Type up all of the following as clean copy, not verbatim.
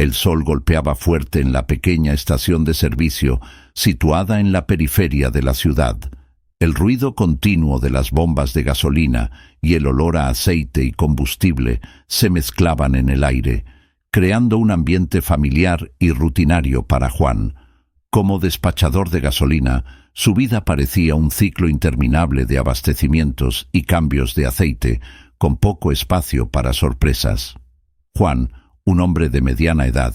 El sol golpeaba fuerte en la pequeña estación de servicio situada en la periferia de la ciudad. El ruido continuo de las bombas de gasolina y el olor a aceite y combustible se mezclaban en el aire, creando un ambiente familiar y rutinario para Juan. Como despachador de gasolina, su vida parecía un ciclo interminable de abastecimientos y cambios de aceite, con poco espacio para sorpresas. Juan, un hombre de mediana edad,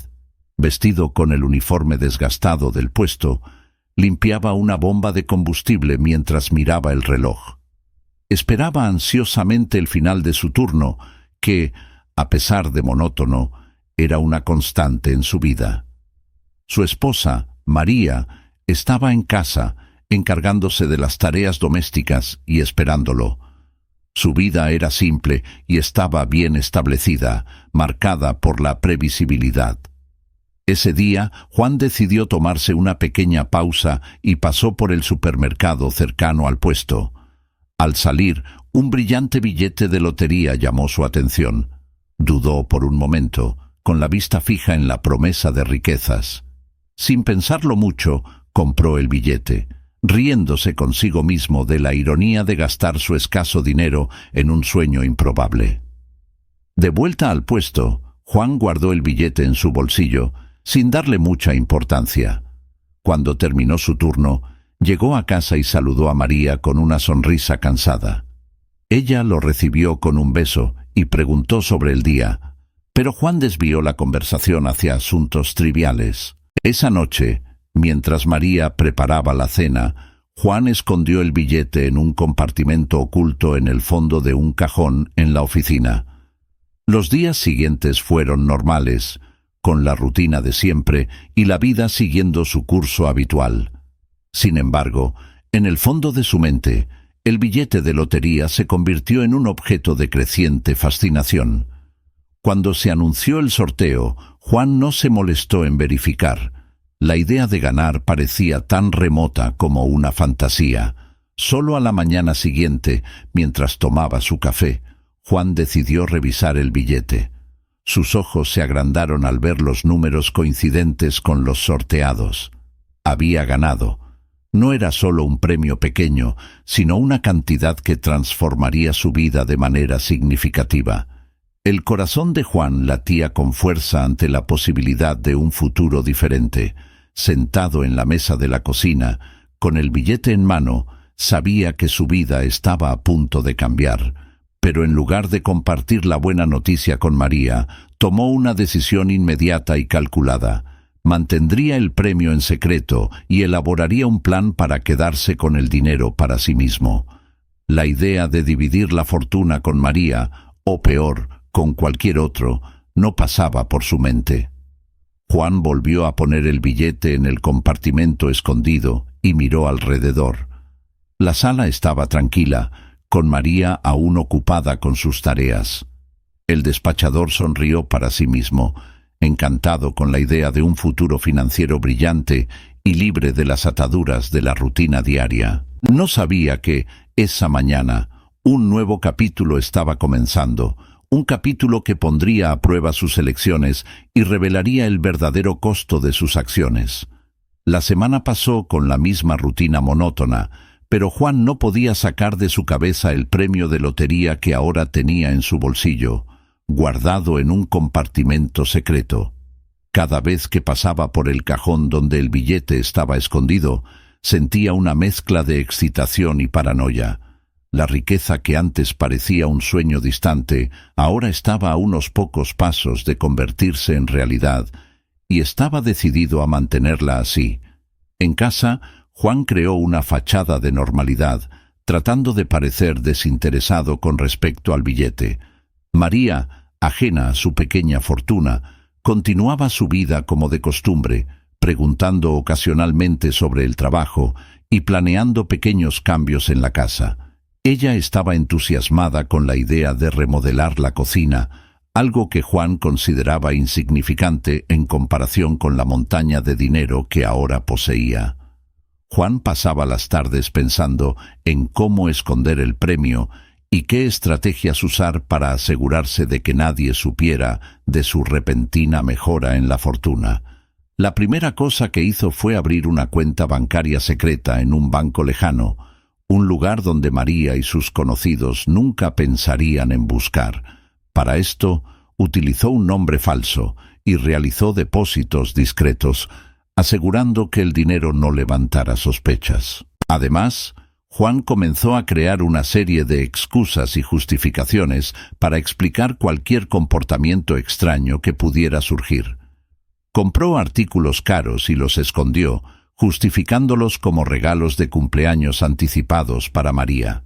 vestido con el uniforme desgastado del puesto, limpiaba una bomba de combustible mientras miraba el reloj. Esperaba ansiosamente el final de su turno, que, a pesar de monótono, era una constante en su vida. Su esposa, María, estaba en casa, encargándose de las tareas domésticas y esperándolo. Su vida era simple y estaba bien establecida, marcada por la previsibilidad. Ese día, Juan decidió tomarse una pequeña pausa y pasó por el supermercado cercano al puesto. Al salir, un brillante billete de lotería llamó su atención. Dudó por un momento, con la vista fija en la promesa de riquezas. Sin pensarlo mucho, compró el billete, riéndose consigo mismo de la ironía de gastar su escaso dinero en un sueño improbable. De vuelta al puesto, Juan guardó el billete en su bolsillo, sin darle mucha importancia. Cuando terminó su turno, llegó a casa y saludó a María con una sonrisa cansada. Ella lo recibió con un beso y preguntó sobre el día, pero Juan desvió la conversación hacia asuntos triviales. Esa noche, mientras María preparaba la cena, Juan escondió el billete en un compartimento oculto en el fondo de un cajón en la oficina. Los días siguientes fueron normales, con la rutina de siempre y la vida siguiendo su curso habitual. Sin embargo, en el fondo de su mente, el billete de lotería se convirtió en un objeto de creciente fascinación. Cuando se anunció el sorteo, Juan no se molestó en verificar. La idea de ganar parecía tan remota como una fantasía. Solo a la mañana siguiente, mientras tomaba su café, Juan decidió revisar el billete. Sus ojos se agrandaron al ver los números coincidentes con los sorteados. Había ganado. No era solo un premio pequeño, sino una cantidad que transformaría su vida de manera significativa. El corazón de Juan latía con fuerza ante la posibilidad de un futuro diferente. Sentado en la mesa de la cocina, con el billete en mano, sabía que su vida estaba a punto de cambiar. Pero en lugar de compartir la buena noticia con María, tomó una decisión inmediata y calculada. Mantendría el premio en secreto y elaboraría un plan para quedarse con el dinero para sí mismo. La idea de dividir la fortuna con María, o peor, con cualquier otro, no pasaba por su mente. Juan volvió a poner el billete en el compartimento escondido y miró alrededor. La sala estaba tranquila, con María aún ocupada con sus tareas. El despachador sonrió para sí mismo, encantado con la idea de un futuro financiero brillante y libre de las ataduras de la rutina diaria. No sabía que, esa mañana, un nuevo capítulo estaba comenzando, un capítulo que pondría a prueba sus elecciones y revelaría el verdadero costo de sus acciones. La semana pasó con la misma rutina monótona, pero Juan no podía sacar de su cabeza el premio de lotería que ahora tenía en su bolsillo, guardado en un compartimento secreto. Cada vez que pasaba por el cajón donde el billete estaba escondido, sentía una mezcla de excitación y paranoia. La riqueza que antes parecía un sueño distante, ahora estaba a unos pocos pasos de convertirse en realidad, y estaba decidido a mantenerla así. En casa, Juan creó una fachada de normalidad, tratando de parecer desinteresado con respecto al billete. María, ajena a su pequeña fortuna, continuaba su vida como de costumbre, preguntando ocasionalmente sobre el trabajo y planeando pequeños cambios en la casa. Ella estaba entusiasmada con la idea de remodelar la cocina, algo que Juan consideraba insignificante en comparación con la montaña de dinero que ahora poseía. Juan pasaba las tardes pensando en cómo esconder el premio y qué estrategias usar para asegurarse de que nadie supiera de su repentina mejora en la fortuna. La primera cosa que hizo fue abrir una cuenta bancaria secreta en un banco lejano, un lugar donde María y sus conocidos nunca pensarían en buscar. Para esto, utilizó un nombre falso y realizó depósitos discretos, asegurando que el dinero no levantara sospechas. Además, Juan comenzó a crear una serie de excusas y justificaciones para explicar cualquier comportamiento extraño que pudiera surgir. Compró artículos caros y los escondió, justificándolos como regalos de cumpleaños anticipados para María.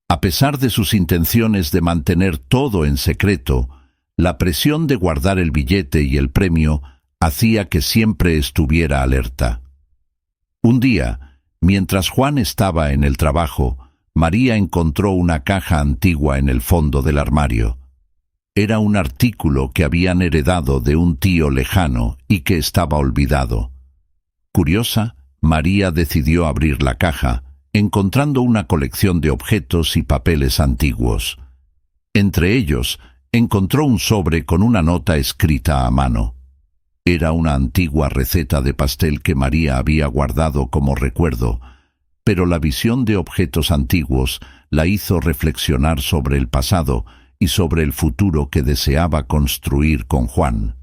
A pesar de sus intenciones de mantener todo en secreto, la presión de guardar el billete y el premio hacía que siempre estuviera alerta. Un día, mientras Juan estaba en el trabajo, María encontró una caja antigua en el fondo del armario. Era un artículo que habían heredado de un tío lejano y que estaba olvidado. Curiosa, María decidió abrir la caja, encontrando una colección de objetos y papeles antiguos. Entre ellos, encontró un sobre con una nota escrita a mano. Era una antigua receta de pastel que María había guardado como recuerdo, pero la visión de objetos antiguos la hizo reflexionar sobre el pasado y sobre el futuro que deseaba construir con Juan.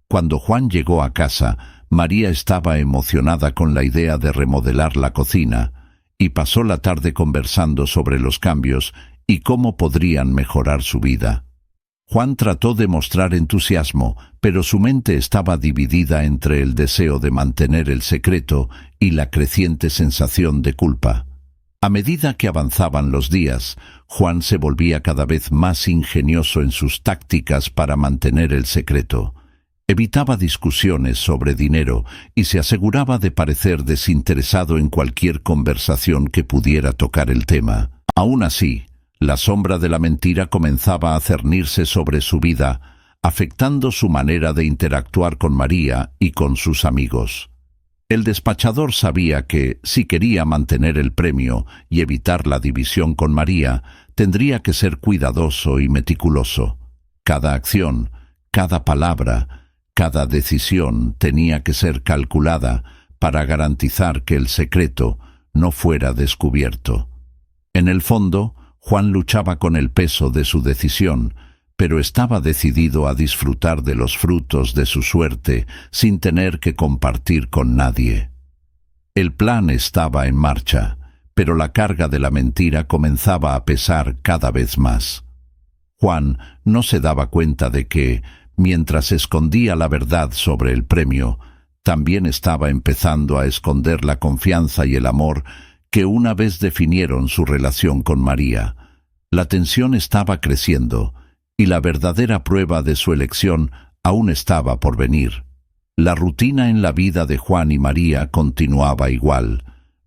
Cuando Juan llegó a casa, María estaba emocionada con la idea de remodelar la cocina y pasó la tarde conversando sobre los cambios y cómo podrían mejorar su vida. Juan trató de mostrar entusiasmo, pero su mente estaba dividida entre el deseo de mantener el secreto y la creciente sensación de culpa. A medida que avanzaban los días, Juan se volvía cada vez más ingenioso en sus tácticas para mantener el secreto. Evitaba discusiones sobre dinero y se aseguraba de parecer desinteresado en cualquier conversación que pudiera tocar el tema. Aún así, la sombra de la mentira comenzaba a cernirse sobre su vida, afectando su manera de interactuar con María y con sus amigos. El despachador sabía que, si quería mantener el premio y evitar la división con María, tendría que ser cuidadoso y meticuloso. Cada acción, cada palabra, cada decisión tenía que ser calculada para garantizar que el secreto no fuera descubierto. En el fondo, Juan luchaba con el peso de su decisión, pero estaba decidido a disfrutar de los frutos de su suerte sin tener que compartir con nadie. El plan estaba en marcha, pero la carga de la mentira comenzaba a pesar cada vez más. Juan no se daba cuenta de que, mientras escondía la verdad sobre el premio, también estaba empezando a esconder la confianza y el amor que una vez definieron su relación con María. La tensión estaba creciendo, y la verdadera prueba de su elección aún estaba por venir. La rutina en la vida de Juan y María continuaba igual,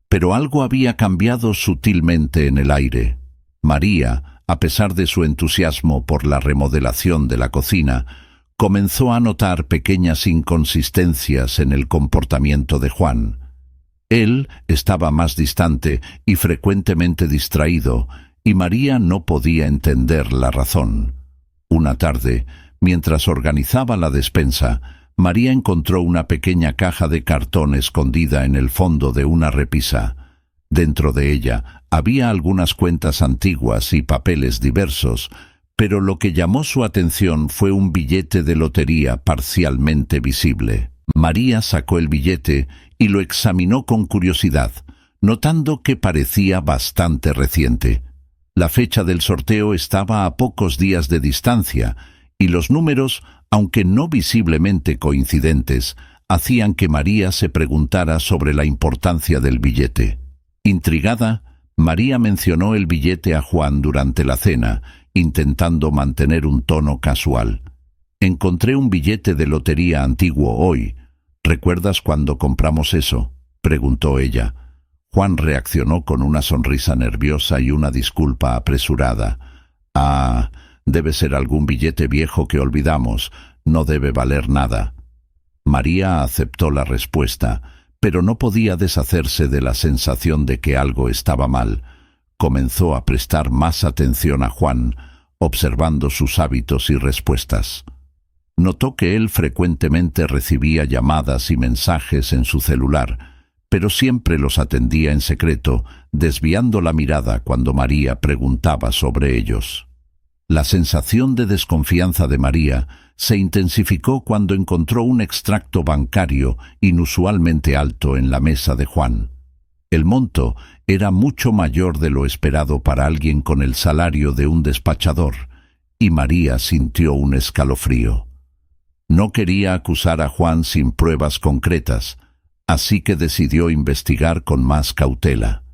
pero algo había cambiado sutilmente en el aire. María, a pesar de su entusiasmo por la remodelación de la cocina, comenzó a notar pequeñas inconsistencias en el comportamiento de Juan. Él estaba más distante y frecuentemente distraído, y María no podía entender la razón. Una tarde, mientras organizaba la despensa, María encontró una pequeña caja de cartón escondida en el fondo de una repisa. Dentro de ella había algunas cuentas antiguas y papeles diversos, pero lo que llamó su atención fue un billete de lotería parcialmente visible. María sacó el billete y lo examinó con curiosidad, notando que parecía bastante reciente. La fecha del sorteo estaba a pocos días de distancia, y los números, aunque no visiblemente coincidentes, hacían que María se preguntara sobre la importancia del billete. Intrigada, María mencionó el billete a Juan durante la cena, intentando mantener un tono casual. «Encontré un billete de lotería antiguo hoy. ¿Recuerdas cuando compramos eso?», preguntó ella. Juan reaccionó con una sonrisa nerviosa y una disculpa apresurada. «Ah, debe ser algún billete viejo que olvidamos. No debe valer nada». María aceptó la respuesta, pero no podía deshacerse de la sensación de que algo estaba mal. comenzó a prestar más atención a Juan, observando sus hábitos y respuestas. Notó que él frecuentemente recibía llamadas y mensajes en su celular, pero siempre los atendía en secreto, desviando la mirada cuando María preguntaba sobre ellos. La sensación de desconfianza de María se intensificó cuando encontró un extracto bancario inusualmente alto en la mesa de Juan. El monto era mucho mayor de lo esperado para alguien con el salario de un despachador, y María sintió un escalofrío. No quería acusar a Juan sin pruebas concretas, así que decidió investigar con más cautela.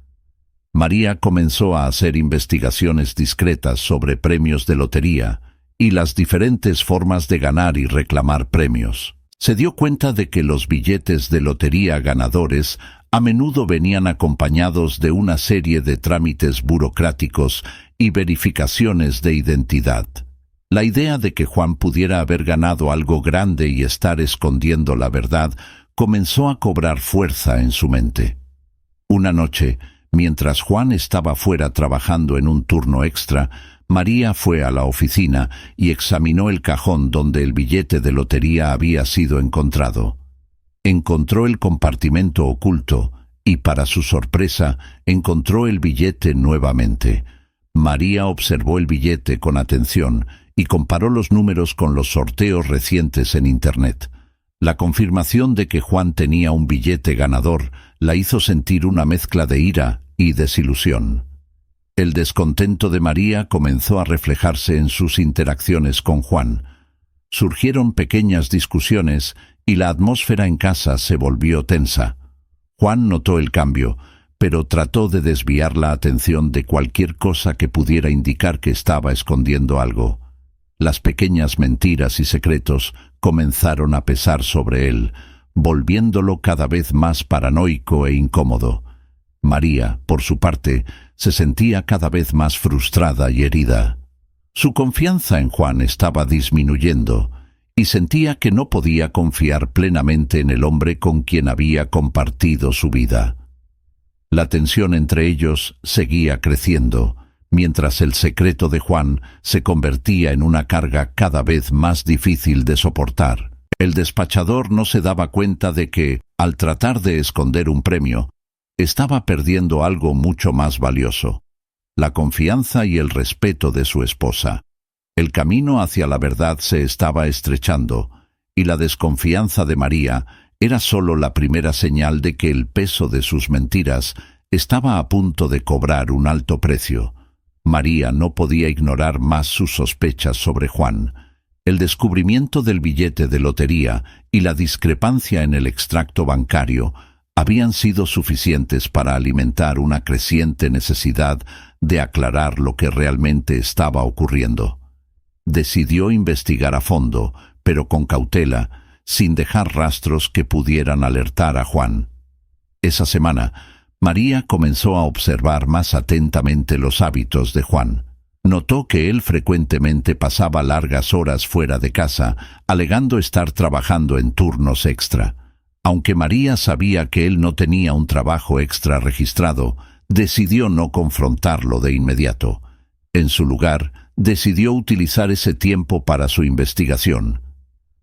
María comenzó a hacer investigaciones discretas sobre premios de lotería y las diferentes formas de ganar y reclamar premios. Se dio cuenta de que los billetes de lotería ganadores a menudo venían acompañados de una serie de trámites burocráticos y verificaciones de identidad. La idea de que Juan pudiera haber ganado algo grande y estar escondiendo la verdad comenzó a cobrar fuerza en su mente. Una noche, mientras Juan estaba fuera trabajando en un turno extra, María fue a la oficina y examinó el cajón donde el billete de lotería había sido encontrado. Encontró el compartimento oculto y, para su sorpresa, encontró el billete nuevamente. María observó el billete con atención y comparó los números con los sorteos recientes en Internet. La confirmación de que Juan tenía un billete ganador la hizo sentir una mezcla de ira y desilusión. El descontento de María comenzó a reflejarse en sus interacciones con Juan. Surgieron pequeñas discusiones y la atmósfera en casa se volvió tensa. Juan notó el cambio, pero trató de desviar la atención de cualquier cosa que pudiera indicar que estaba escondiendo algo. Las pequeñas mentiras y secretos comenzaron a pesar sobre él, volviéndolo cada vez más paranoico e incómodo. María, por su parte, se sentía cada vez más frustrada y herida. Su confianza en Juan estaba disminuyendo, y sentía que no podía confiar plenamente en el hombre con quien había compartido su vida. La tensión entre ellos seguía creciendo, mientras el secreto de Juan se convertía en una carga cada vez más difícil de soportar. El despachador no se daba cuenta de que, al tratar de esconder un premio, estaba perdiendo algo mucho más valioso: la confianza y el respeto de su esposa. El camino hacia la verdad se estaba estrechando, y la desconfianza de María era solo la primera señal de que el peso de sus mentiras estaba a punto de cobrar un alto precio. María no podía ignorar más sus sospechas sobre Juan. El descubrimiento del billete de lotería y la discrepancia en el extracto bancario habían sido suficientes para alimentar una creciente necesidad de aclarar lo que realmente estaba ocurriendo. Decidió investigar a fondo, pero con cautela, sin dejar rastros que pudieran alertar a Juan. Esa semana, María comenzó a observar más atentamente los hábitos de Juan. Notó que él frecuentemente pasaba largas horas fuera de casa, alegando estar trabajando en turnos extra. Aunque María sabía que él no tenía un trabajo extra registrado, decidió no confrontarlo de inmediato. En su lugar, decidió utilizar ese tiempo para su investigación.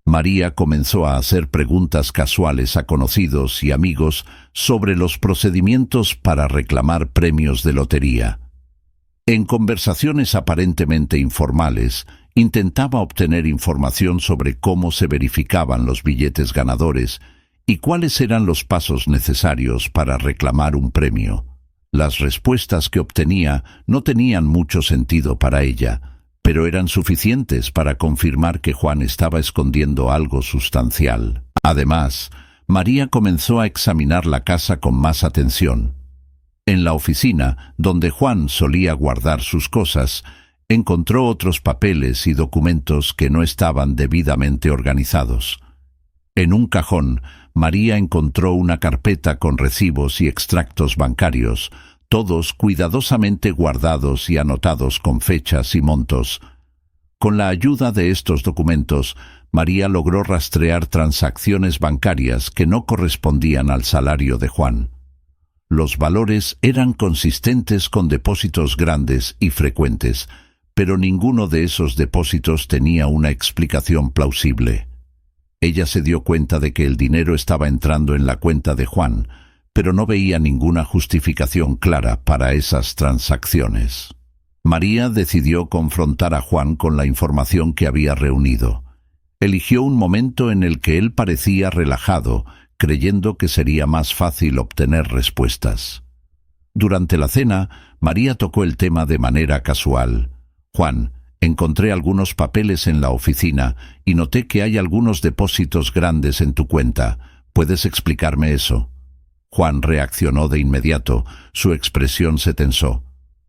María comenzó a hacer preguntas casuales a conocidos y amigos sobre los procedimientos para reclamar premios de lotería. En conversaciones aparentemente informales, intentaba obtener información sobre cómo se verificaban los billetes ganadores y cuáles eran los pasos necesarios para reclamar un premio. Las respuestas que obtenía no tenían mucho sentido para ella, pero eran suficientes para confirmar que Juan estaba escondiendo algo sustancial. Además, María comenzó a examinar la casa con más atención. En la oficina, donde Juan solía guardar sus cosas, encontró otros papeles y documentos que no estaban debidamente organizados. En un cajón, María encontró una carpeta con recibos y extractos bancarios, todos cuidadosamente guardados y anotados con fechas y montos. Con la ayuda de estos documentos, María logró rastrear transacciones bancarias que no correspondían al salario de Juan. Los valores eran consistentes con depósitos grandes y frecuentes, pero ninguno de esos depósitos tenía una explicación plausible. Ella se dio cuenta de que el dinero estaba entrando en la cuenta de Juan, pero no veía ninguna justificación clara para esas transacciones. María decidió confrontar a Juan con la información que había reunido. Eligió un momento en el que él parecía relajado, creyendo que sería más fácil obtener respuestas. Durante la cena, María tocó el tema de manera casual. «Juan, encontré algunos papeles en la oficina y noté que hay algunos depósitos grandes en tu cuenta. ¿Puedes explicarme eso?» Juan reaccionó de inmediato. Su expresión se tensó.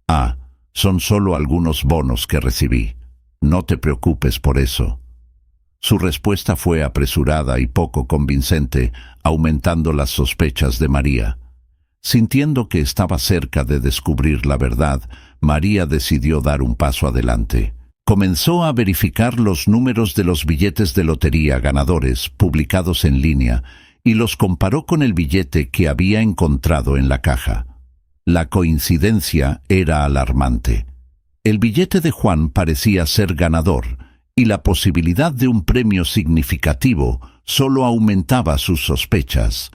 «Ah, son solo algunos bonos que recibí. No te preocupes por eso». Su respuesta fue apresurada y poco convincente, aumentando las sospechas de María. Sintiendo que estaba cerca de descubrir la verdad, María decidió dar un paso adelante. Comenzó a verificar los números de los billetes de lotería ganadores publicados en línea y los comparó con el billete que había encontrado en la caja. La coincidencia era alarmante. El billete de Juan parecía ser ganador, y la posibilidad de un premio significativo solo aumentaba sus sospechas.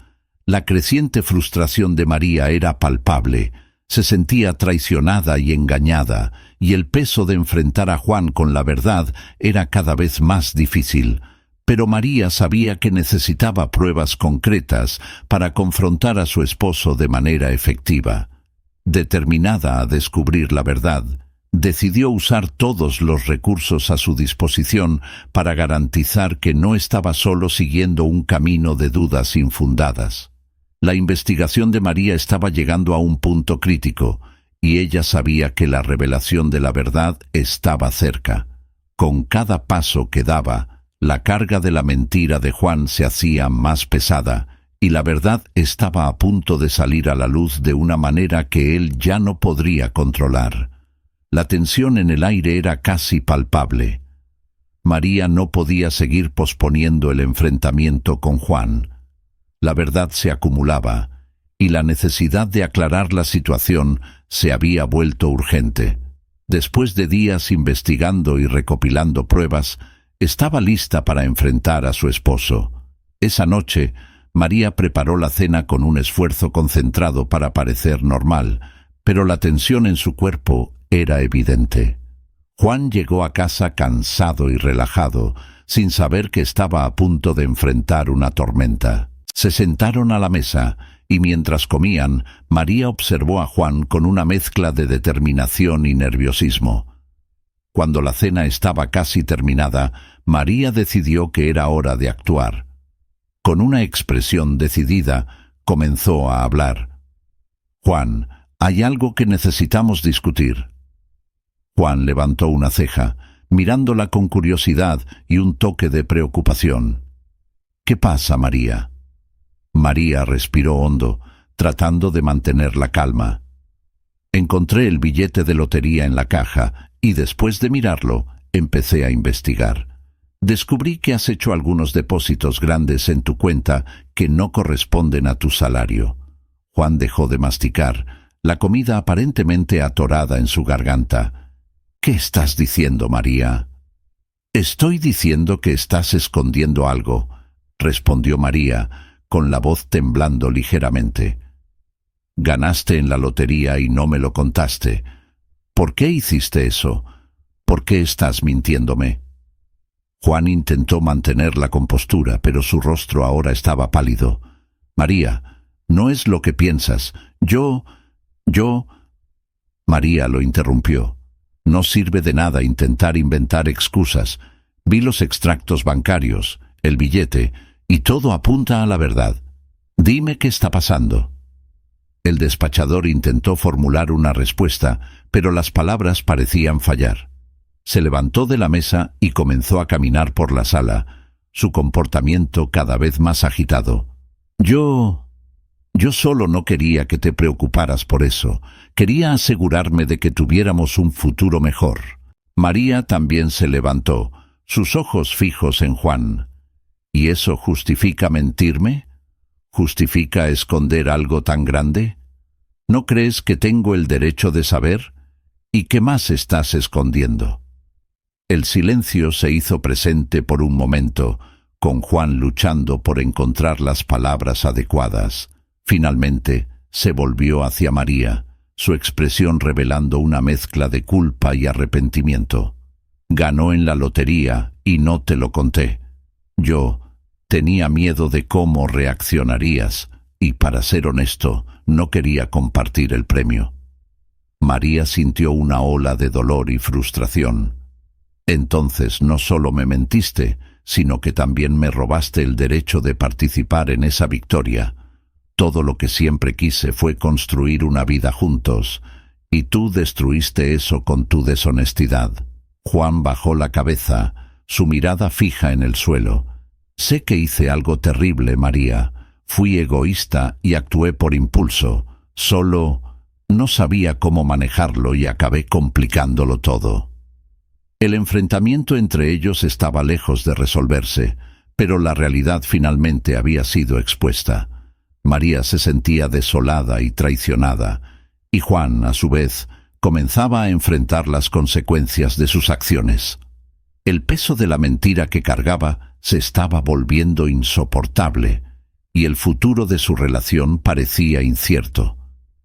La creciente frustración de María era palpable. Se sentía traicionada y engañada, y el peso de enfrentar a Juan con la verdad era cada vez más difícil. Pero María sabía que necesitaba pruebas concretas para confrontar a su esposo de manera efectiva. Determinada a descubrir la verdad, decidió usar todos los recursos a su disposición para garantizar que no estaba solo siguiendo un camino de dudas infundadas. La investigación de María estaba llegando a un punto crítico, y ella sabía que la revelación de la verdad estaba cerca. Con cada paso que daba, la carga de la mentira de Juan se hacía más pesada, y la verdad estaba a punto de salir a la luz de una manera que él ya no podría controlar. La tensión en el aire era casi palpable. María no podía seguir posponiendo el enfrentamiento con Juan. La verdad se acumulaba, y la necesidad de aclarar la situación se había vuelto urgente. Después de días investigando y recopilando pruebas, estaba lista para enfrentar a su esposo. Esa noche, María preparó la cena con un esfuerzo concentrado para parecer normal, pero la tensión en su cuerpo era evidente. Juan llegó a casa cansado y relajado, sin saber que estaba a punto de enfrentar una tormenta. Se sentaron a la mesa, y mientras comían, María observó a Juan con una mezcla de determinación y nerviosismo. Cuando la cena estaba casi terminada, María decidió que era hora de actuar. Con una expresión decidida, comenzó a hablar. «Juan, hay algo que necesitamos discutir». Juan levantó una ceja, mirándola con curiosidad y un toque de preocupación. «¿Qué pasa, María?» María respiró hondo, tratando de mantener la calma. «Encontré el billete de lotería en la caja y después de mirarlo, empecé a investigar. Descubrí que has hecho algunos depósitos grandes en tu cuenta que no corresponden a tu salario». Juan dejó de masticar, la comida aparentemente atorada en su garganta. «¿Qué estás diciendo, María?» «Estoy diciendo que estás escondiendo algo», respondió María, con la voz temblando ligeramente. «Ganaste en la lotería y no me lo contaste. ¿Por qué hiciste eso? ¿Por qué estás mintiéndome?» Juan intentó mantener la compostura, pero su rostro ahora estaba pálido. «María, no es lo que piensas. Yo... María lo interrumpió. «No sirve de nada intentar inventar excusas. Vi los extractos bancarios, el billete, y todo apunta a la verdad. Dime qué está pasando». El despachador intentó formular una respuesta, pero las palabras parecían fallar. Se levantó de la mesa y comenzó a caminar por la sala, su comportamiento cada vez más agitado. Yo solo no quería que te preocuparas por eso. Quería asegurarme de que tuviéramos un futuro mejor». María también se levantó, sus ojos fijos en Juan. «¿Y eso justifica mentirme? ¿Justifica esconder algo tan grande?» ¿No crees que tengo el derecho de saber? ¿Y qué más estás escondiendo? El silencio se hizo presente por un momento, con Juan luchando por encontrar las palabras adecuadas. Finalmente, se volvió hacia María, su expresión revelando una mezcla de culpa y arrepentimiento. Ganó en la lotería y no te lo conté. Yo tenía miedo de cómo reaccionarías y, para ser honesto, no quería compartir el premio. María sintió una ola de dolor y frustración. Entonces no solo me mentiste, sino que también me robaste el derecho de participar en esa victoria. Todo lo que siempre quise fue construir una vida juntos, y tú destruiste eso con tu deshonestidad. Juan bajó la cabeza, su mirada fija en el suelo. Sé que hice algo terrible, María. Fui egoísta y actué por impulso. Solo no sabía cómo manejarlo y acabé complicándolo todo. El enfrentamiento entre ellos estaba lejos de resolverse, pero la realidad finalmente había sido expuesta. María se sentía desolada y traicionada, y Juan, a su vez, comenzaba a enfrentar las consecuencias de sus acciones. El peso de la mentira que cargaba se estaba volviendo insoportable, y el futuro de su relación parecía incierto.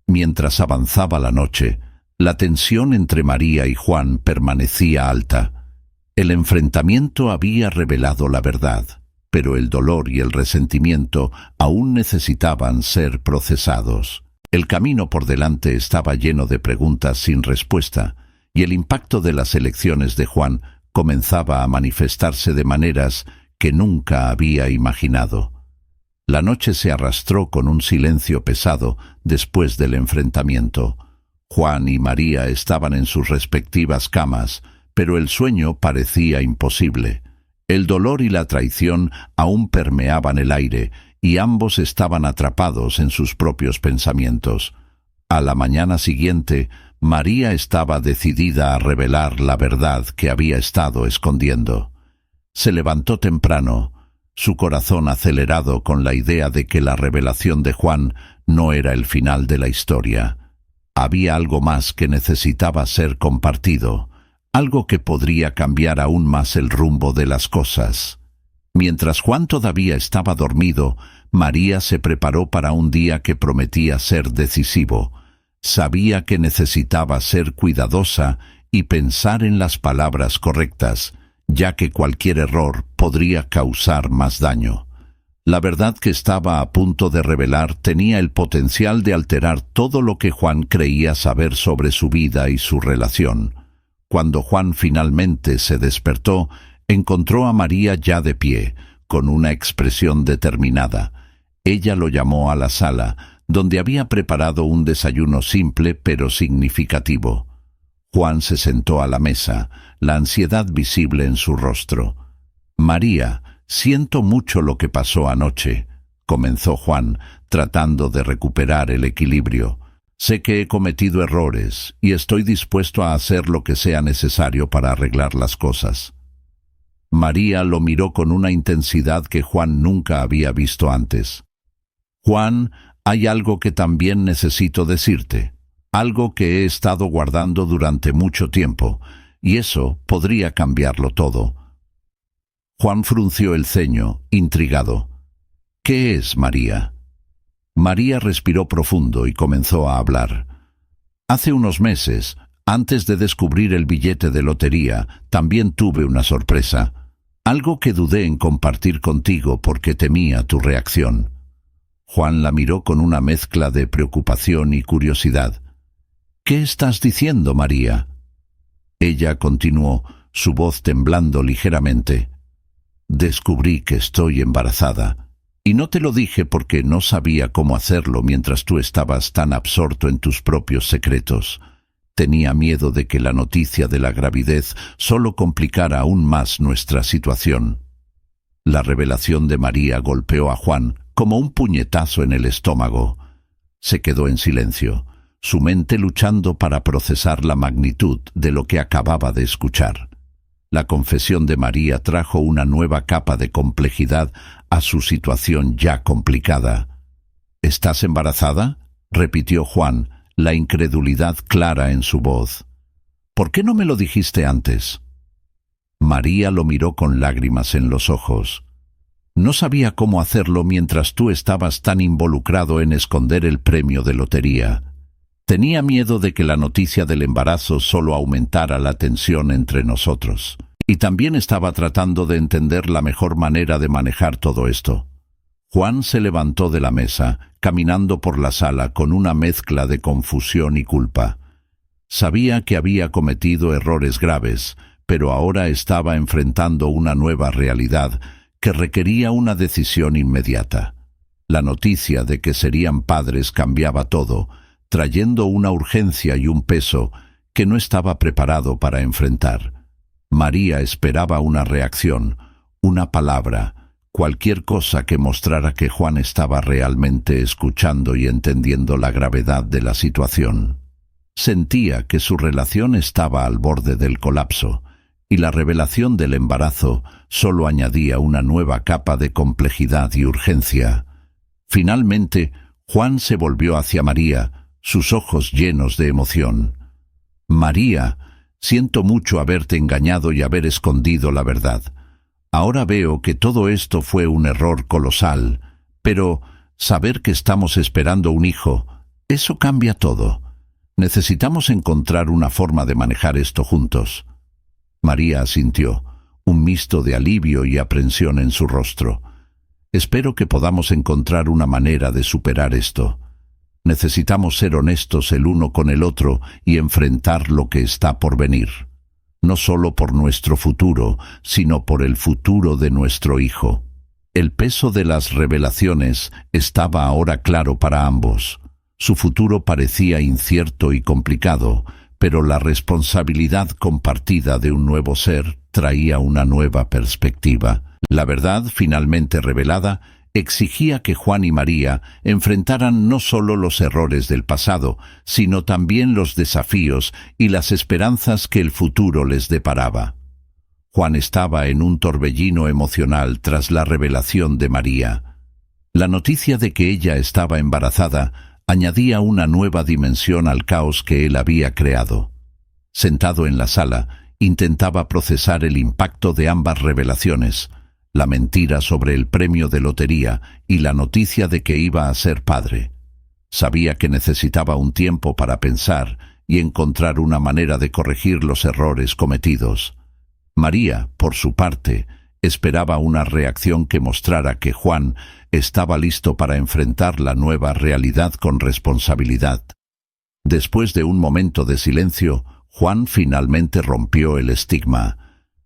Mientras avanzaba la noche, la tensión entre María y Juan permanecía alta. El enfrentamiento había revelado la verdad, pero el dolor y el resentimiento aún necesitaban ser procesados. El camino por delante estaba lleno de preguntas sin respuesta, y el impacto de las elecciones de Juan comenzaba a manifestarse de maneras que nunca había imaginado. La noche se arrastró con un silencio pesado después del enfrentamiento. Juan y María estaban en sus respectivas camas, pero el sueño parecía imposible. El dolor y la traición aún permeaban el aire, y ambos estaban atrapados en sus propios pensamientos. A la mañana siguiente, María estaba decidida a revelar la verdad que había estado escondiendo. Se levantó temprano, su corazón acelerado con la idea de que la revelación de Juan no era el final de la historia. Había algo más que necesitaba ser compartido, algo que podría cambiar aún más el rumbo de las cosas. Mientras Juan todavía estaba dormido, María se preparó para un día que prometía ser decisivo. Sabía que necesitaba ser cuidadosa y pensar en las palabras correctas, ya que cualquier error podría causar más daño. La verdad que estaba a punto de revelar tenía el potencial de alterar todo lo que Juan creía saber sobre su vida y su relación. Cuando Juan finalmente se despertó, encontró a María ya de pie, con una expresión determinada. Ella lo llamó a la sala, donde había preparado un desayuno simple pero significativo. Juan se sentó a la mesa, la ansiedad visible en su rostro. «María, siento mucho lo que pasó anoche», comenzó Juan, tratando de recuperar el equilibrio. «Sé que he cometido errores y estoy dispuesto a hacer lo que sea necesario para arreglar las cosas». María lo miró con una intensidad que Juan nunca había visto antes. «Juan, hay algo que también necesito decirte, algo que he estado guardando durante mucho tiempo, y eso podría cambiarlo todo». Juan frunció el ceño, intrigado. «¿Qué es, María?» María respiró profundo y comenzó a hablar. «Hace unos meses, antes de descubrir el billete de lotería, también tuve una sorpresa, algo que dudé en compartir contigo porque temía tu reacción». Juan la miró con una mezcla de preocupación y curiosidad. «¿Qué estás diciendo, María?» Ella continuó, su voz temblando ligeramente. «Descubrí que estoy embarazada, y no te lo dije porque no sabía cómo hacerlo mientras tú estabas tan absorto en tus propios secretos. Tenía miedo de que la noticia de la gravidez solo complicara aún más nuestra situación». La revelación de María golpeó a Juan como un puñetazo en el estómago. Se quedó en silencio, su mente luchando para procesar la magnitud de lo que acababa de escuchar. La confesión de María trajo una nueva capa de complejidad a su situación ya complicada. «¿Estás embarazada?», repitió Juan, la incredulidad clara en su voz. ¿Por qué no me lo dijiste antes? María lo miró con lágrimas en los ojos. No sabía cómo hacerlo mientras tú estabas tan involucrado en esconder el premio de lotería. Tenía miedo de que la noticia del embarazo solo aumentara la tensión entre nosotros. Y también estaba tratando de entender la mejor manera de manejar todo esto. Juan se levantó de la mesa, caminando por la sala con una mezcla de confusión y culpa. Sabía que había cometido errores graves, pero ahora estaba enfrentando una nueva realidad que requería una decisión inmediata. La noticia de que serían padres cambiaba todo, trayendo una urgencia y un peso que no estaba preparado para enfrentar. María esperaba una reacción, una palabra, cualquier cosa que mostrara que Juan estaba realmente escuchando y entendiendo la gravedad de la situación. Sentía que su relación estaba al borde del colapso, y la revelación del embarazo solo añadía una nueva capa de complejidad y urgencia. Finalmente, Juan se volvió hacia María, sus ojos llenos de emoción. «María, siento mucho haberte engañado y haber escondido la verdad. Ahora veo que todo esto fue un error colosal, pero saber que estamos esperando un hijo, eso cambia todo. Necesitamos encontrar una forma de manejar esto juntos». María asintió, un mixto de alivio y aprensión en su rostro. «Espero que podamos encontrar una manera de superar esto. Necesitamos ser honestos el uno con el otro y enfrentar lo que está por venir. No solo por nuestro futuro, sino por el futuro de nuestro hijo». El peso de las revelaciones estaba ahora claro para ambos. Su futuro parecía incierto y complicado, pero la responsabilidad compartida de un nuevo ser traía una nueva perspectiva. La verdad, finalmente revelada, exigía que Juan y María enfrentaran no solo los errores del pasado, sino también los desafíos y las esperanzas que el futuro les deparaba. Juan estaba en un torbellino emocional tras la revelación de María. La noticia de que ella estaba embarazada añadía una nueva dimensión al caos que él había creado. Sentado en la sala, intentaba procesar el impacto de ambas revelaciones, la mentira sobre el premio de lotería y la noticia de que iba a ser padre. Sabía que necesitaba un tiempo para pensar y encontrar una manera de corregir los errores cometidos. María, por su parte, esperaba una reacción que mostrara que Juan estaba listo para enfrentar la nueva realidad con responsabilidad. Después de un momento de silencio, Juan finalmente rompió el estigma.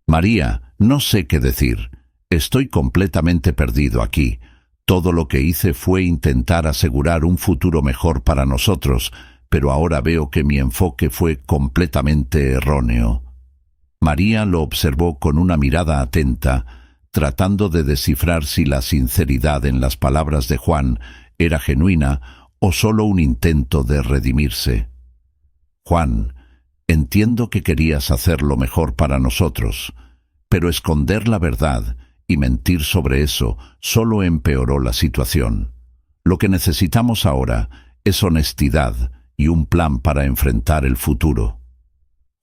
«María, no sé qué decir. Estoy completamente perdido aquí. Todo lo que hice fue intentar asegurar un futuro mejor para nosotros, pero ahora veo que mi enfoque fue completamente erróneo». María lo observó con una mirada atenta, tratando de descifrar si la sinceridad en las palabras de Juan era genuina o solo un intento de redimirse. «Juan, entiendo que querías hacer lo mejor para nosotros, pero esconder la verdad y mentir sobre eso solo empeoró la situación. Lo que necesitamos ahora es honestidad y un plan para enfrentar el futuro».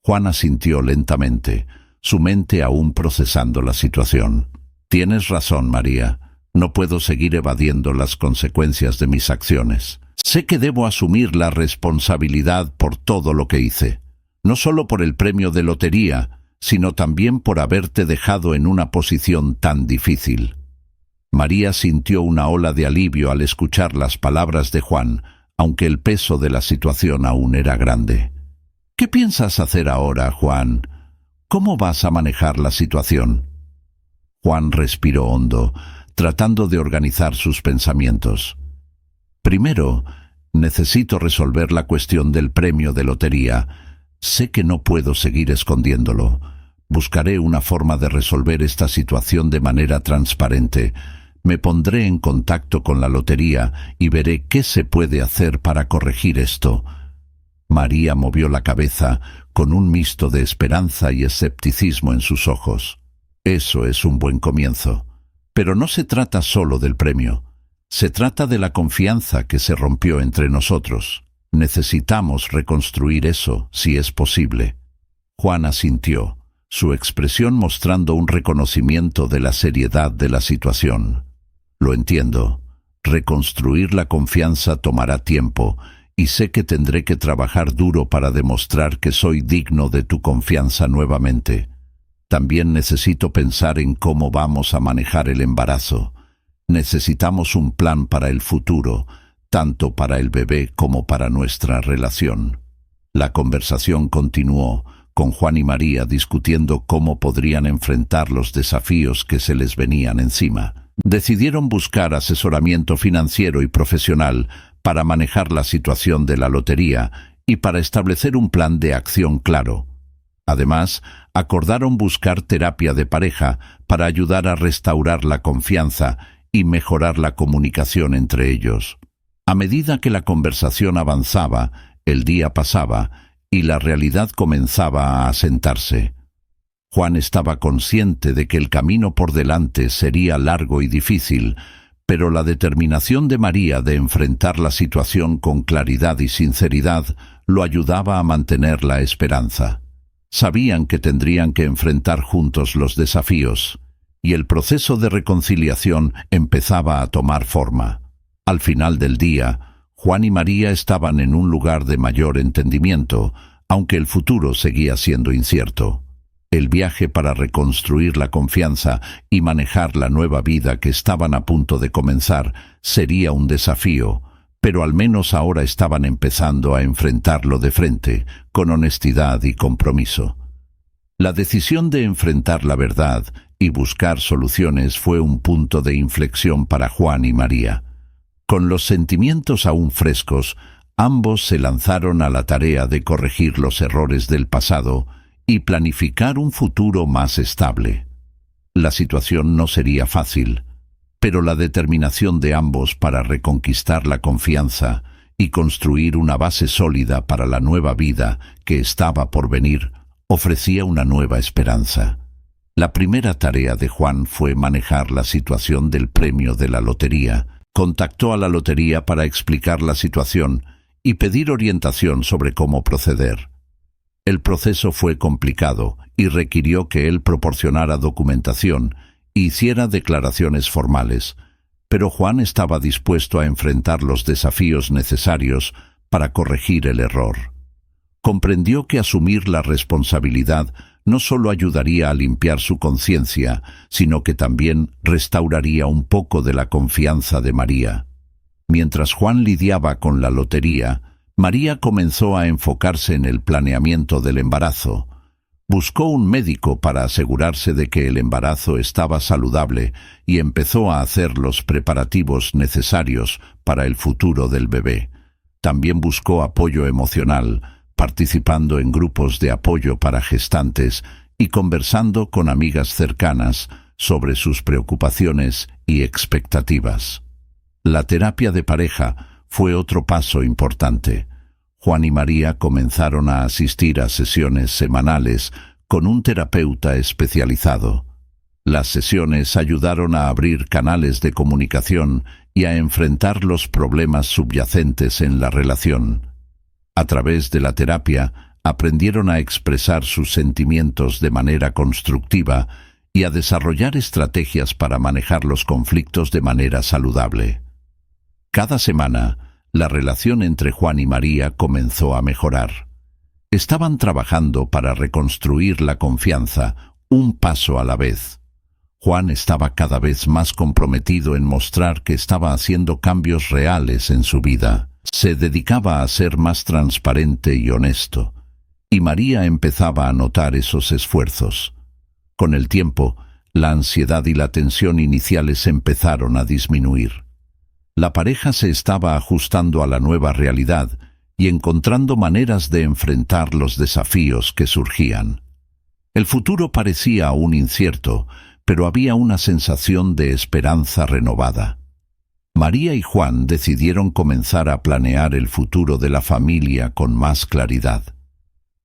Juan asintió lentamente, su mente aún procesando la situación. «Tienes razón, María. No puedo seguir evadiendo las consecuencias de mis acciones. Sé que debo asumir la responsabilidad por todo lo que hice, no solo por el premio de lotería, sino también por haberte dejado en una posición tan difícil». María sintió una ola de alivio al escuchar las palabras de Juan, aunque el peso de la situación aún era grande. «¿Qué piensas hacer ahora, Juan? ¿Cómo vas a manejar la situación?» Juan respiró hondo, tratando de organizar sus pensamientos. «Primero, necesito resolver la cuestión del premio de lotería. Sé que no puedo seguir escondiéndolo. Buscaré una forma de resolver esta situación de manera transparente. Me pondré en contacto con la lotería y veré qué se puede hacer para corregir esto». María movió la cabeza con un mixto de esperanza y escepticismo en sus ojos. «Eso es un buen comienzo. Pero no se trata solo del premio. Se trata de la confianza que se rompió entre nosotros. Necesitamos reconstruir eso, si es posible. Juan asintió, su expresión mostrando un reconocimiento de la seriedad de la situación. Lo entiendo. Reconstruir la confianza tomará tiempo, y sé que tendré que trabajar duro para demostrar que soy digno de tu confianza nuevamente. También necesito pensar en cómo vamos a manejar el embarazo. Necesitamos un plan para el futuro, tanto para el bebé como para nuestra relación. La conversación continuó, con Juan y María discutiendo cómo podrían enfrentar los desafíos que se les venían encima. Decidieron buscar asesoramiento financiero y profesional para manejar la situación de la lotería y para establecer un plan de acción claro. Además, acordaron buscar terapia de pareja para ayudar a restaurar la confianza y mejorar la comunicación entre ellos. A medida que la conversación avanzaba, el día pasaba y la realidad comenzaba a asentarse. Juan estaba consciente de que el camino por delante sería largo y difícil, pero la determinación de María de enfrentar la situación con claridad y sinceridad lo ayudaba a mantener la esperanza. Sabían que tendrían que enfrentar juntos los desafíos, y el proceso de reconciliación empezaba a tomar forma. Al final del día, Juan y María estaban en un lugar de mayor entendimiento, aunque el futuro seguía siendo incierto. El viaje para reconstruir la confianza y manejar la nueva vida que estaban a punto de comenzar sería un desafío, pero al menos ahora estaban empezando a enfrentarlo de frente, con honestidad y compromiso. La decisión de enfrentar la verdad y buscar soluciones fue un punto de inflexión para Juan y María. Con los sentimientos aún frescos, ambos se lanzaron a la tarea de corregir los errores del pasado y planificar un futuro más estable. La situación no sería fácil, pero la determinación de ambos para reconquistar la confianza y construir una base sólida para la nueva vida que estaba por venir ofrecía una nueva esperanza. La primera tarea de Juan fue manejar la situación del premio de la lotería. Contactó a la lotería para explicar la situación y pedir orientación sobre cómo proceder. El proceso fue complicado y requirió que él proporcionara documentación e hiciera declaraciones formales, pero Juan estaba dispuesto a enfrentar los desafíos necesarios para corregir el error. Comprendió que asumir la responsabilidad no solo ayudaría a limpiar su conciencia, sino que también restauraría un poco de la confianza de María. Mientras Juan lidiaba con la lotería, María comenzó a enfocarse en el planeamiento del embarazo. Buscó un médico para asegurarse de que el embarazo estaba saludable y empezó a hacer los preparativos necesarios para el futuro del bebé. También buscó apoyo emocional, participando en grupos de apoyo para gestantes y conversando con amigas cercanas sobre sus preocupaciones y expectativas. La terapia de pareja fue otro paso importante. Juan y María comenzaron a asistir a sesiones semanales con un terapeuta especializado. Las sesiones ayudaron a abrir canales de comunicación y a enfrentar los problemas subyacentes en la relación. A través de la terapia, aprendieron a expresar sus sentimientos de manera constructiva y a desarrollar estrategias para manejar los conflictos de manera saludable. Cada semana, la relación entre Juan y María comenzó a mejorar. Estaban trabajando para reconstruir la confianza, un paso a la vez. Juan estaba cada vez más comprometido en mostrar que estaba haciendo cambios reales en su vida. Se dedicaba a ser más transparente y honesto, y María empezaba a notar esos esfuerzos. Con el tiempo, la ansiedad y la tensión iniciales empezaron a disminuir. La pareja se estaba ajustando a la nueva realidad y encontrando maneras de enfrentar los desafíos que surgían. El futuro parecía aún incierto, pero había una sensación de esperanza renovada. María y Juan decidieron comenzar a planear el futuro de la familia con más claridad.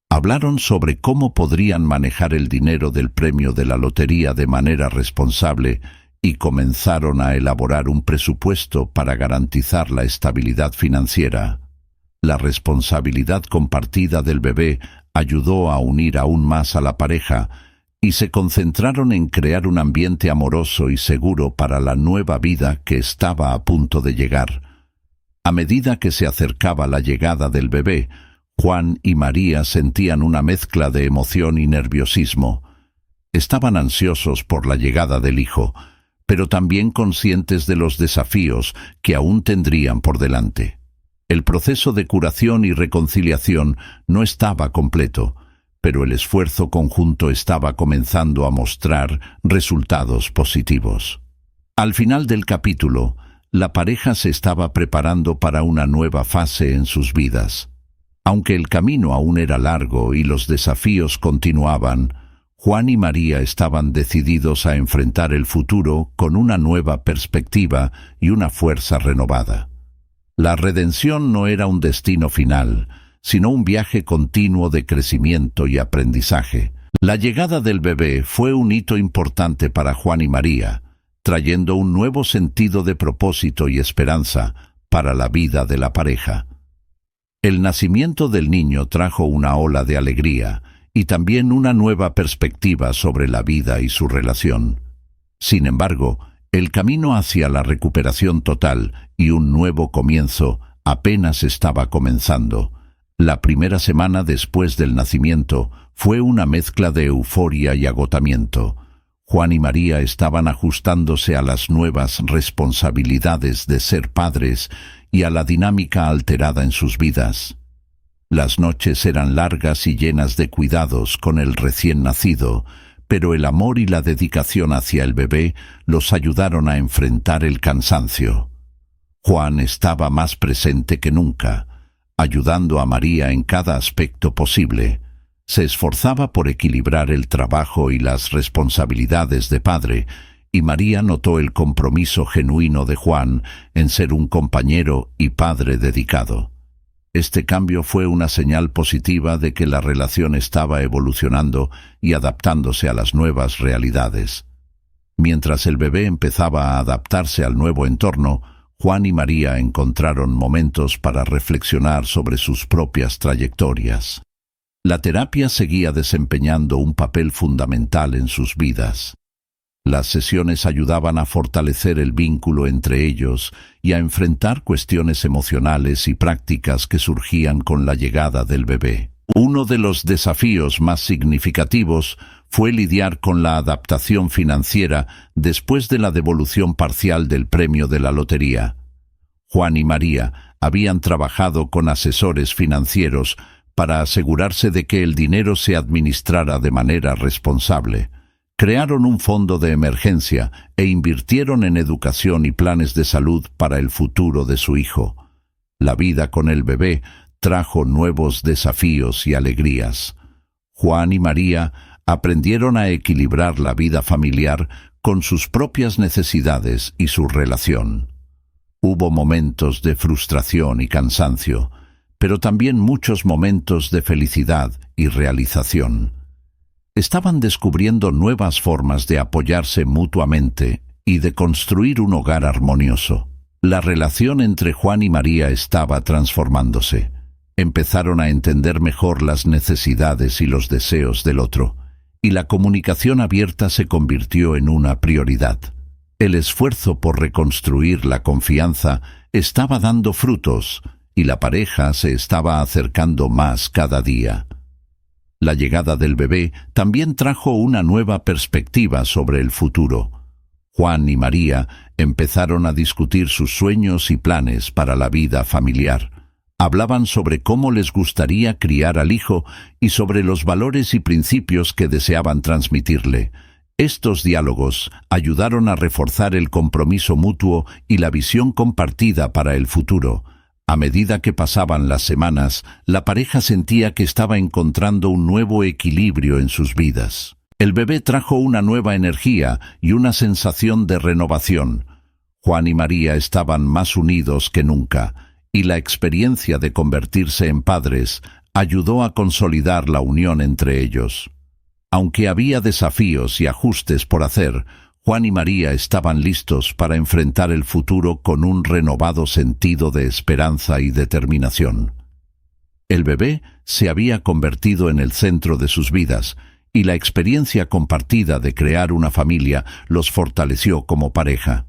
Hablaron sobre cómo podrían manejar el dinero del premio de la lotería de manera responsable y comenzaron a elaborar un presupuesto para garantizar la estabilidad financiera. La responsabilidad compartida del bebé ayudó a unir aún más a la pareja y se concentraron en crear un ambiente amoroso y seguro para la nueva vida que estaba a punto de llegar. A medida que se acercaba la llegada del bebé, Juan y María sentían una mezcla de emoción y nerviosismo. Estaban ansiosos por la llegada del hijo, pero también conscientes de los desafíos que aún tendrían por delante. El proceso de curación y reconciliación no estaba completo, pero el esfuerzo conjunto estaba comenzando a mostrar resultados positivos. Al final del capítulo, la pareja se estaba preparando para una nueva fase en sus vidas. Aunque el camino aún era largo y los desafíos continuaban, Juan y María estaban decididos a enfrentar el futuro con una nueva perspectiva y una fuerza renovada. La redención no era un destino final, sino un viaje continuo de crecimiento y aprendizaje. La llegada del bebé fue un hito importante para Juan y María, trayendo un nuevo sentido de propósito y esperanza para la vida de la pareja. El nacimiento del niño trajo una ola de alegría y también una nueva perspectiva sobre la vida y su relación. Sin embargo, el camino hacia la recuperación total y un nuevo comienzo apenas estaba comenzando. La primera semana después del nacimiento fue una mezcla de euforia y agotamiento. Juan y María estaban ajustándose a las nuevas responsabilidades de ser padres y a la dinámica alterada en sus vidas. Las noches eran largas y llenas de cuidados con el recién nacido, pero el amor y la dedicación hacia el bebé los ayudaron a enfrentar el cansancio. Juan estaba más presente que nunca, ayudando a María en cada aspecto posible. Se esforzaba por equilibrar el trabajo y las responsabilidades de padre, y María notó el compromiso genuino de Juan en ser un compañero y padre dedicado. Este cambio fue una señal positiva de que la relación estaba evolucionando y adaptándose a las nuevas realidades. Mientras el bebé empezaba a adaptarse al nuevo entorno, Juan y María encontraron momentos para reflexionar sobre sus propias trayectorias. La terapia seguía desempeñando un papel fundamental en sus vidas. Las sesiones ayudaban a fortalecer el vínculo entre ellos y a enfrentar cuestiones emocionales y prácticas que surgían con la llegada del bebé. Uno de los desafíos más significativos fue lidiar con la adaptación financiera después de la devolución parcial del premio de la lotería. Juan y María habían trabajado con asesores financieros para asegurarse de que el dinero se administrara de manera responsable. Crearon un fondo de emergencia e invirtieron en educación y planes de salud para el futuro de su hijo. La vida con el bebé trajo nuevos desafíos y alegrías. Juan y María aprendieron a equilibrar la vida familiar con sus propias necesidades y su relación. Hubo momentos de frustración y cansancio, pero también muchos momentos de felicidad y realización. Estaban descubriendo nuevas formas de apoyarse mutuamente y de construir un hogar armonioso. La relación entre Juan y María estaba transformándose. Empezaron a entender mejor las necesidades y los deseos del otro, y la comunicación abierta se convirtió en una prioridad. El esfuerzo por reconstruir la confianza estaba dando frutos, y la pareja se estaba acercando más cada día. La llegada del bebé también trajo una nueva perspectiva sobre el futuro. Juan y María empezaron a discutir sus sueños y planes para la vida familiar. Hablaban sobre cómo les gustaría criar al hijo y sobre los valores y principios que deseaban transmitirle. Estos diálogos ayudaron a reforzar el compromiso mutuo y la visión compartida para el futuro. A medida que pasaban las semanas, la pareja sentía que estaba encontrando un nuevo equilibrio en sus vidas. El bebé trajo una nueva energía y una sensación de renovación. Juan y María estaban más unidos que nunca, y la experiencia de convertirse en padres ayudó a consolidar la unión entre ellos. Aunque había desafíos y ajustes por hacer, Juan y María estaban listos para enfrentar el futuro con un renovado sentido de esperanza y determinación. El bebé se había convertido en el centro de sus vidas, y la experiencia compartida de crear una familia los fortaleció como pareja.